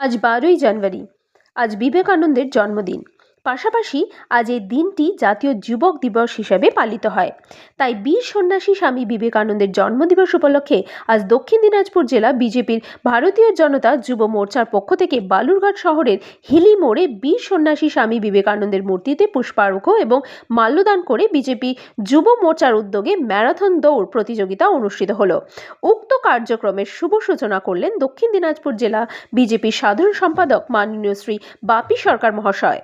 আজ 12ই জানুয়ারি। আজ বিবেকানন্দের জন্মদিন। পাশাপাশি আজ এই দিনটি জাতীয় যুবক দিবস হিসেবে পালিত হয়। তাই বীর সন্ন্যাসী স্বামী বিবেকানন্দের জন্মদিবস উপলক্ষে আজ দক্ষিণ দিনাজপুর জেলা বিজেপির ভারতীয় জনতা যুব মোর্চার পক্ষ থেকে বালুরঘাট শহরের হিলি মোড়ে বীর সন্ন্যাসী স্বামী বিবেকানন্দের মূর্তিতে পুষ্পার্ঘ্য এবং মাল্যদান করে বিজেপি যুব মোর্চার উদ্যোগে ম্যারাথন দৌড় প্রতিযোগিতা অনুষ্ঠিত হলো। উক্ত কার্যক্রমের শুভ সূচনা করলেন দক্ষিণ দিনাজপুর জেলা বিজেপির সাধারণ সম্পাদক মাননীয় শ্রী বাপি সরকার মহাশয়।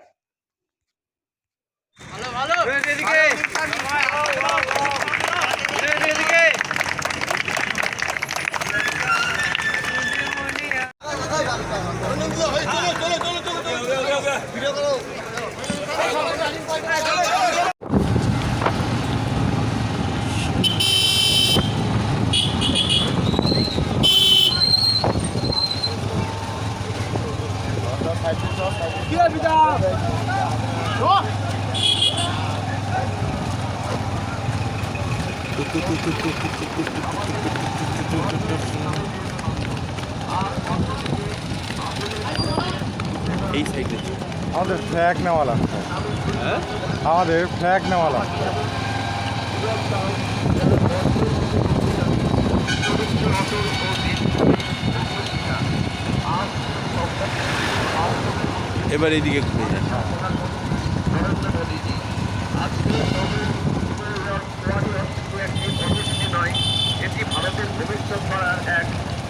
এই সাইডে আমাদের ফ্ল্যাগ নেওয়া লাগবে। আমাদের ফ্ল্যাগ নেওয়া লাগবে। এবার এইদিকে ঘুরে যান। এটি ভারতের ভবিষ্যৎ করার এক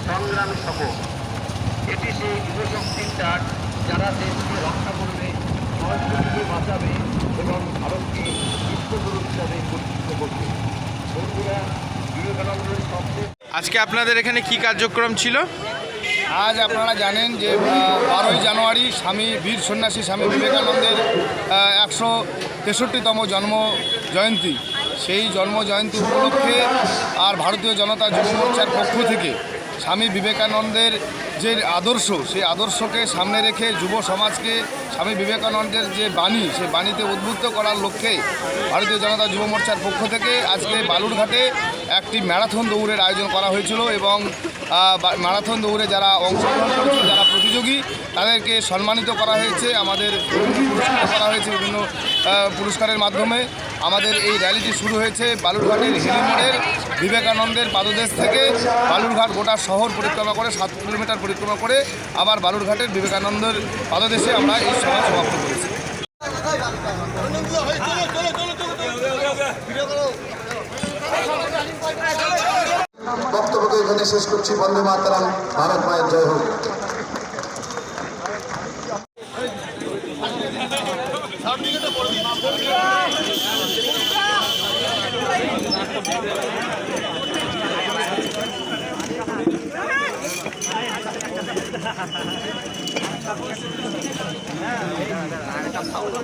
সংগ্রামী শপথ। এটি সেই যুবশক্তির ডাক যারা দেশকে রক্ষা করবে, সংস্কৃতিকে বাঁচাবে এবং ভারতকে বিশ্বগুরু হিসাবে পরিচিত করবে। বন্ধুরা, বিবেকানন্দের সবচেয়ে আজকে আপনাদের এখানে কি কার্যক্রম ছিল? আজ আপনারা জানেন যে 12ই জানুয়ারি বীর সন্ন্যাসী স্বামী বিবেকানন্দের 163তম জন্ম জয়ন্তী। সেই জন্ম জয়ন্তী উপলক্ষে আর ভারতীয় জনতা যুব মোর্চার পক্ষ থেকে স্বামী বিবেকানন্দের যে আদর্শ, সেই আদর্শকে সামনে রেখে যুব সমাজকে স্বামী বিবেকানন্দের যে বাণী, সেই বাণীতে উদ্বুদ্ধ করার লক্ষ্যে ভারতীয় জনতা যুব মোর্চার পক্ষ থেকে আজকে বালুরঘাটে একটি ম্যারাথন দৌড়ের আয়োজন করা হয়েছিল এবং ম্যারাথন দৌড়ে যারা অংশগ্রহণ করেছে, যারা প্রতিযোগী, তাদেরকে সম্মানিত করা হয়েছে। আমাদের পুরস্কৃত করা হয়েছে বিভিন্ন পুরস্কারের মাধ্যমে। আমাদের এই র্যালিটি শুরু হয়েছে বালুরঘাটের হেলিমোড়ের বিবেকানন্দের পাদদেশ থেকে। বালুরঘাট গোটা শহর পরিক্রমা করে 7 কিলোমিটার পরিক্রমা করে আবার বালুরঘাটের বিবেকানন্দের পাদদেশে আমরা এই সভা সমাপ্ত করেছি। বক্তব্যকে এখানে শেষ করছি। বন্দে মাতরম, ভারত মায়ের জয় হোক।